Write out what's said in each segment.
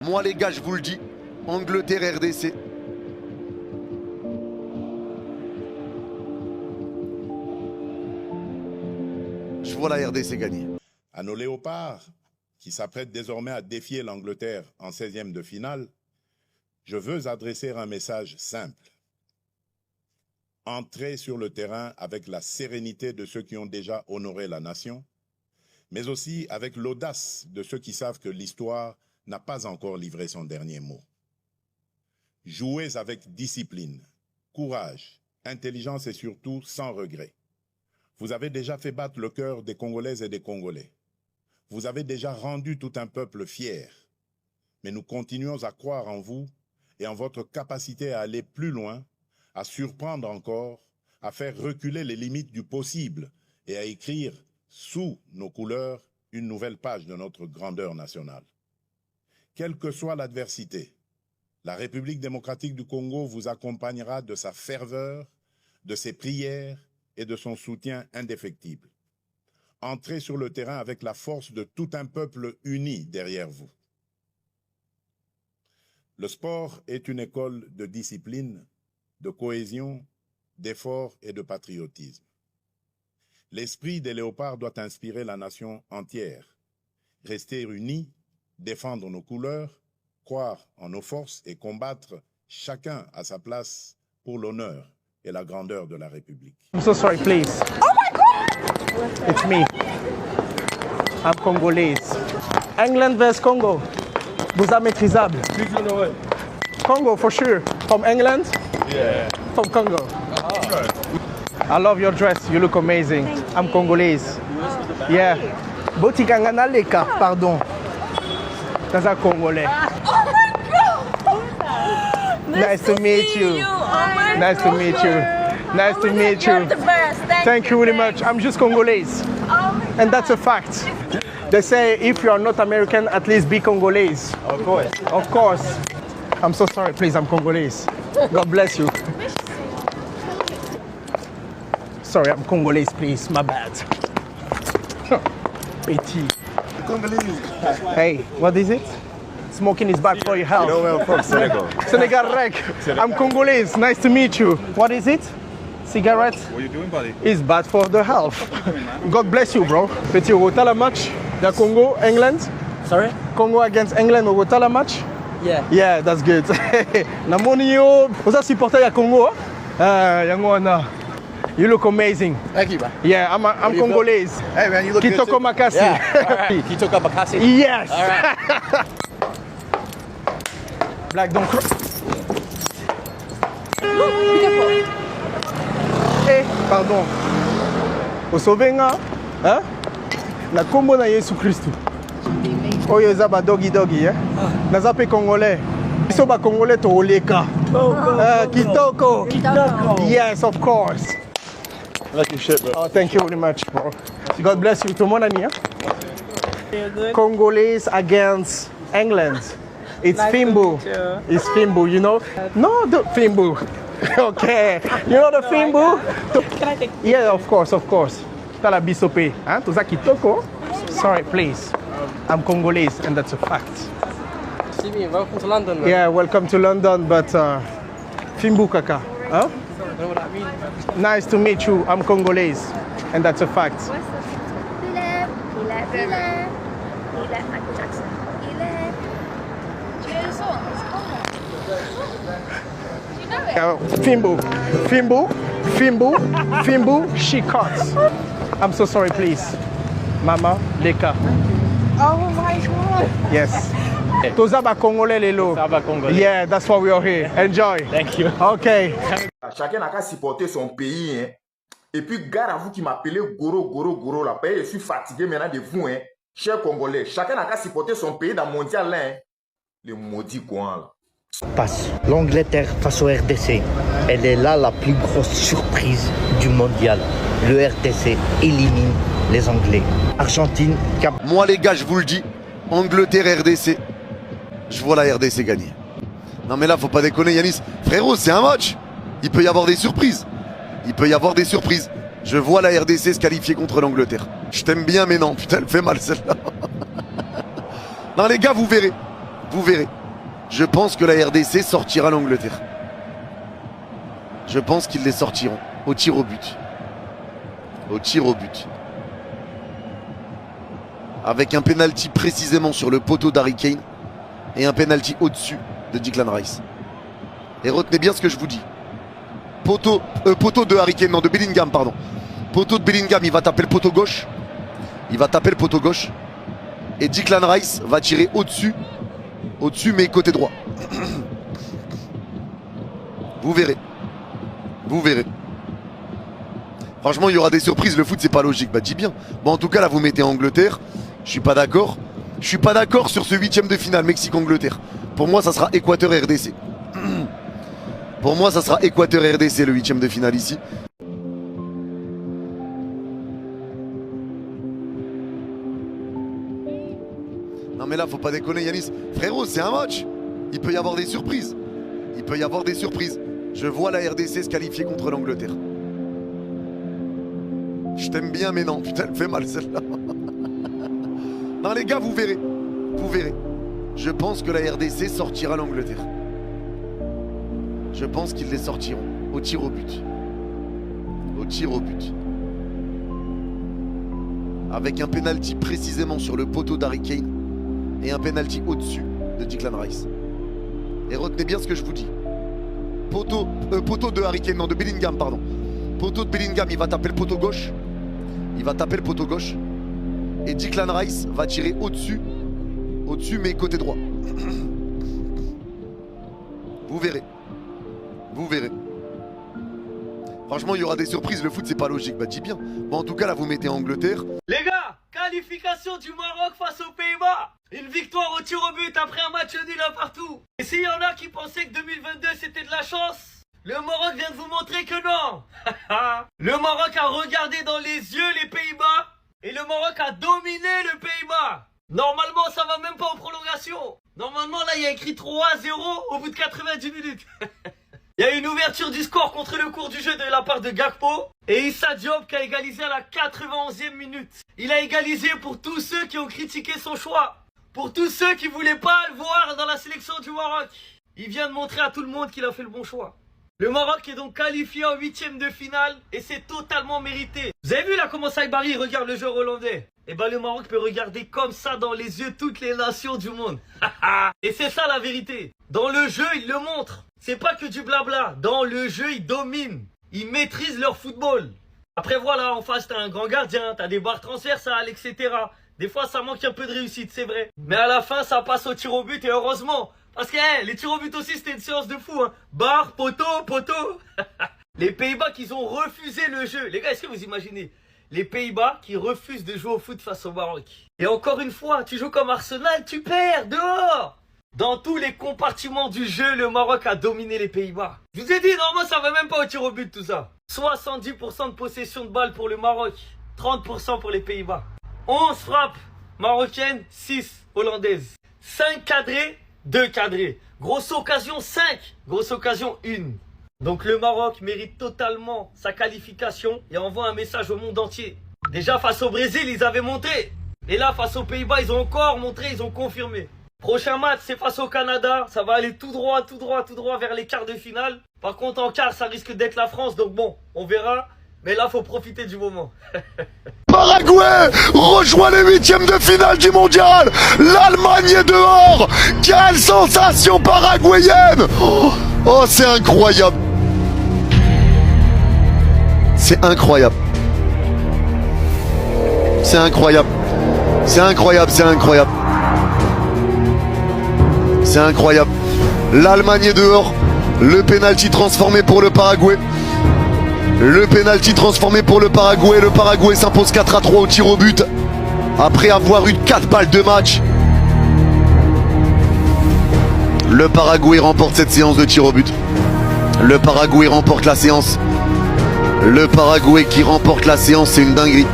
Moi les gars, je vous le dis, Angleterre, RDC. Je vois la RDC gagner. À nos léopards, qui s'apprêtent désormais à défier l'Angleterre en 16e de finale, je veux adresser un message simple. Entrez sur le terrain avec la sérénité de ceux qui ont déjà honoré la nation, mais aussi avec l'audace de ceux qui savent que l'histoire n'a pas encore livré son dernier mot. Jouez avec discipline, courage, intelligence et surtout sans regret. Vous avez déjà fait battre le cœur des Congolaises et des Congolais. Vous avez déjà rendu tout un peuple fier. Mais nous continuons à croire en vous et en votre capacité à aller plus loin, à surprendre encore, à faire reculer les limites du possible et à écrire sous nos couleurs une nouvelle page de notre grandeur nationale. Quelle que soit l'adversité, la République démocratique du Congo vous accompagnera de sa ferveur, de ses prières et de son soutien indéfectible. Entrez sur le terrain avec la force de tout un peuple uni derrière vous. Le sport est une école de discipline, de cohésion, d'effort et de patriotisme. L'esprit des léopards doit inspirer la nation entière. Rester unis, défendre nos couleurs, croire en nos forces et combattre chacun à sa place pour l'honneur et la grandeur de la République. I'm so sorry, please. Oh my God! It's me. I'm Congolese. England vs Congo. Bouza maîtrisable. Congo for sure. From England? Yeah. From Congo. I love your dress. You look amazing. I'm Congolese. Yeah. Botikangana leka, pardon. Kaza Congolais. Oh my God! Nice to meet you. Oh my Nice to meet you. Nice to meet you. You're the best. Thank you very much. I'm just Congolese. Oh my And that's a fact. They say if you are not American, at least be Congolese. Of course. Of course. I'm so sorry, please, I'm Congolese. God bless you. Sorry, I'm Congolese, please. My bad. Petit. Congolese. Hey, what is it? Smoking is bad for your health. You know where I'm from, Senegal. Senegal Rec. I'm Congolese. Nice to meet you. What is it? Cigarette? What are you doing, buddy? Is bad for the health. God bless you, bro. Petit, au la match de Congo, England. Sorry? Congo against England, au la match. Yeah. Yeah, that's good. Namoni yo, usa supporter ya Congo. Yango wana. You look amazing. Thank you, man. Yeah, I'm you Congolese. Hey, man, you look good Kitoko too. Makasi. Yeah. All right. Kitoko Bakassi. Yes. All right. Black don't cry. Eh, pardon. Osovenga, hein? Na kombo na Yesu Christu. Oyo eza ba dogi dogi, eh? Naza pe Congolais. Biso ba Congolais to oleka. Kitoko. Yes, of course. Like your shit, bro. Oh, thank you very much, bro. God bless you. Tout le monde ami, hein? Congolese against England. It's Fimbu. It's Fimbu, you know? No, the Fimbu. Okay. You know the Fimbu? Can I take? Yeah, of course, of course. Tala bisope. Hein? Toza kitoko. Sorry, please. I'm Congolese, and that's a fact. See me, welcome to London, man. Yeah, welcome to London, but Fimbu kaka. Huh? You know what I mean? Nice to meet you. I'm Congolese, and that's a fact. Il est Michael Jackson. Il est. Do you know the song? Do you know it? Fimbu, Fimbu, Fimbu, Fimbu, she cuts. I'm so sorry, please. Mama, Leka. Oh my God! Yes. Toza ba Congolais lelo. Toza ba Congolais. Yeah, that's why we are here. Enjoy. Thank you. Okay. Chacun n'a qu'à supporter son pays. Hein. Et puis, gare à vous qui m'appelez Goro là. Je suis fatigué maintenant de vous, hein. Chers Congolais. Chacun n'a qu'à supporter son pays dans le mondial. Hein. Les maudits coins là. Passe l'Angleterre face au RDC. Elle est là la plus grosse surprise du mondial. Le RDC élimine les Anglais. Argentine, Cap. Moi les gars, je vous le dis, Angleterre, RDC. Je vois la RDC gagner. Non mais là, faut pas déconner Yanis. Frérot, c'est un match. Il peut y avoir des surprises. Il peut y avoir des surprises. Je vois la RDC se qualifier contre l'Angleterre. Je t'aime bien mais non, putain, elle fait mal celle-là. Non les gars, vous verrez. Vous verrez. Je pense que la RDC sortira l'Angleterre. Je pense qu'ils les sortiront. Au tir au but. Au tir au but. Avec un penalty précisément sur le poteau d'Harry Kane. Et un penalty au-dessus de Declan Rice. Et retenez bien ce que je vous dis. Poteau de Harry Kane, non de Bellingham, pardon. Poteau de Bellingham, il va taper le poteau gauche. Il va taper le poteau gauche. Et Declan Rice va tirer au-dessus. Au-dessus, mais côté droit. Vous verrez. Vous verrez. Franchement, il y aura des surprises. Le foot, c'est pas logique. Bah, dis bien. Bon, en tout cas, là, vous mettez Angleterre. Je suis pas d'accord. Je suis pas d'accord sur ce 8e de finale Mexique-Angleterre. Pour moi, ça sera Équateur-RDC. Pour moi, ça sera Équateur-RDC le 8e de finale ici. Non mais là, faut pas déconner Yanis. Frérot, c'est un match. Il peut y avoir des surprises. Il peut y avoir des surprises. Je vois la RDC se qualifier contre l'Angleterre. Je t'aime bien, mais non. Putain, elle fait mal celle-là. Non les gars, vous verrez. Vous verrez. Je pense que la RDC sortira l'Angleterre. Je pense qu'ils les sortiront. Au tir au but. Au tir au but. Avec un penalty précisément sur le poteau d'Harry Kane. Et un penalty au-dessus de Declan Rice. Et retenez bien ce que je vous dis. Poteau de Harry Kane, non de Bellingham, pardon. Poteau de Bellingham, il va taper le poteau gauche. Il va taper le poteau gauche. Et Declan Rice va tirer au-dessus. Au-dessus, mais côté droit. Vous verrez. Vous verrez. Franchement, il y aura des surprises. Le foot, c'est pas logique. Bah, dis bien. Bon, en tout cas, là, vous mettez Angleterre. Les gars, qualification du Maroc face aux Pays-Bas. Une victoire au tir au but après un match nul un partout. Et s'il y en a qui pensaient que 2022 c'était de la chance, le Maroc vient de vous montrer que non. Le Maroc a regardé dans les yeux les Pays-Bas et le Maroc a dominé le Pays-Bas. Normalement, ça va même pas en prolongation. Normalement, là, il y a écrit 3-0 au bout de 90 minutes. Il y a une ouverture du score contre le cours du jeu de la part de Gakpo. Et Issa Diop qui a égalisé à la 91e minute. Il a égalisé pour tous ceux qui ont critiqué son choix. Pour tous ceux qui voulaient pas le voir dans la sélection du Maroc. Il vient de montrer à tout le monde qu'il a fait le bon choix. Le Maroc est donc qualifié en 8e de finale et c'est totalement mérité. Vous avez vu là comment Saïbari regarde le joueur hollandais? Et ben le Maroc peut regarder comme ça dans les yeux toutes les nations du monde. Et c'est ça la vérité. Dans le jeu, ils le montrent. C'est pas que du blabla. Dans le jeu, ils dominent. Ils maîtrisent leur football. Après voilà, en face, t'as un grand gardien, t'as des barres transversales, etc. Des fois, ça manque un peu de réussite, c'est vrai. Mais à la fin, ça passe au tir au but et heureusement. Parce que les tirs au but aussi, c'était une séance de fou. Hein. Barre, poteau, poteau. Les Pays-Bas qui ont refusé le jeu. Les gars, est-ce que vous imaginez? Les Pays-Bas qui refusent de jouer au foot face au Maroc. Et encore une fois, tu joues comme Arsenal, tu perds, dehors. Dans tous les compartiments du jeu, le Maroc a dominé les Pays-Bas. Je vous ai dit, normalement, ça va même pas au tir au but, tout ça. 70% de possession de balle pour le Maroc. 30% pour les Pays-Bas. 11 frappes marocaines, 6 hollandaises. 5 cadrés, 2 cadrés. Grosse occasion, 5. Grosse occasion, 1. Donc le Maroc mérite totalement sa qualification et envoie un message au monde entier. Déjà face au Brésil, ils avaient montré. Et là, face aux Pays-Bas, ils ont encore montré, ils ont confirmé. Prochain match, c'est face au Canada. Ça va aller tout droit, tout droit, tout droit vers les quarts de finale. Par contre, en quart, ça risque d'être la France. Donc bon, on verra. Mais là, faut profiter du moment. Paraguay rejoint les 8e de finale du mondial. L'Allemagne est dehors. Quelle sensation paraguayenne. Oh, c'est incroyable. C'est incroyable. C'est incroyable. C'est incroyable, c'est incroyable. C'est incroyable. L'Allemagne est dehors. Le penalty transformé pour le Paraguay. Le penalty transformé pour le Paraguay. Le Paraguay s'impose 4-3 au tir au but. Après avoir eu 4 balles de match. Le Paraguay remporte cette séance de tir au but. Le Paraguay remporte la séance. Le Paraguay qui remporte la séance, c'est une dinguerie.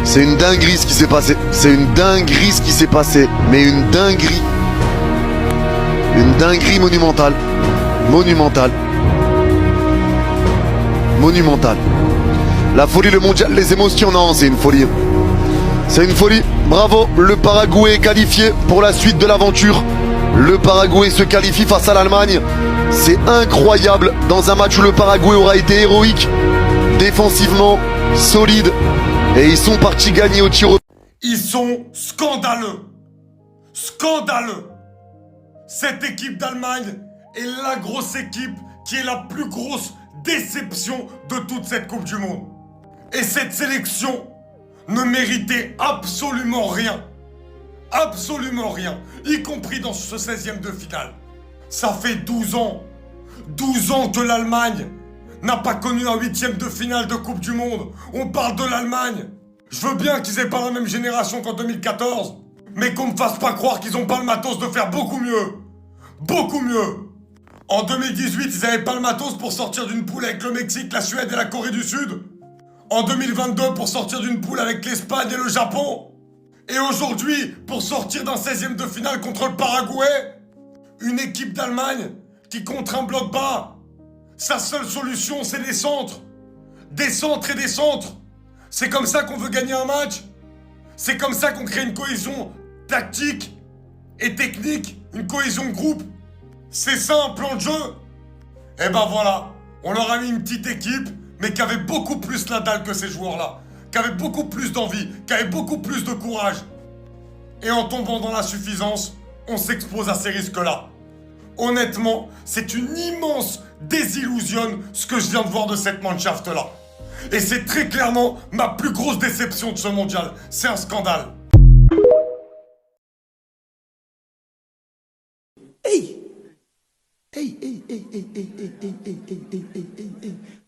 C'est une dinguerie ce qui s'est passé. C'est une dinguerie ce qui s'est passé. Mais une dinguerie. Une dinguerie monumentale. Monumentale. Monumentale. La folie, le mondial, les émotions, non, c'est une folie. C'est une folie. Bravo, le Paraguay est qualifié pour la suite de l'aventure. Le Paraguay se qualifie face à l'Allemagne. C'est incroyable dans un match où le Paraguay aura été héroïque, défensivement, solide. Et ils sont partis gagner au tir au but. Ils sont scandaleux. Scandaleux. Cette équipe d'Allemagne est la grosse équipe qui est la plus grosse déception de toute cette Coupe du Monde. Et cette sélection ne méritait absolument rien. Absolument rien. Y compris dans ce 16e de finale. Ça fait 12 ans. 12 ans que l'Allemagne n'a pas connu un 8e de finale de Coupe du Monde. On parle de l'Allemagne. Je veux bien qu'ils aient pas la même génération qu'en 2014. Mais qu'on me fasse pas croire qu'ils ont pas le matos de faire beaucoup mieux. Beaucoup mieux. En 2018, ils avaient pas le matos pour sortir d'une poule avec le Mexique, la Suède et la Corée du Sud. En 2022, pour sortir d'une poule avec l'Espagne et le Japon. Et aujourd'hui, pour sortir d'un 16e de finale contre le Paraguay. Une équipe d'Allemagne qui contre un bloc bas. Sa seule solution, c'est des centres. Des centres et des centres. C'est comme ça qu'on veut gagner un match. C'est comme ça qu'on crée une cohésion tactique et technique. Une cohésion de groupe. C'est ça un plan de jeu. Et ben voilà, on leur a mis une petite équipe, mais qui avait beaucoup plus la dalle que ces joueurs-là. Qui avait beaucoup plus d'envie, qui avait beaucoup plus de courage. Et en tombant dans l'insuffisance, on s'expose à ces risques-là. Honnêtement, c'est une immense désillusion ce que je viens de voir de cette Mannschaft-là. Et c'est très clairement ma plus grosse déception de ce mondial. C'est un scandale.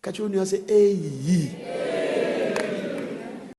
Catch on you and say, hey.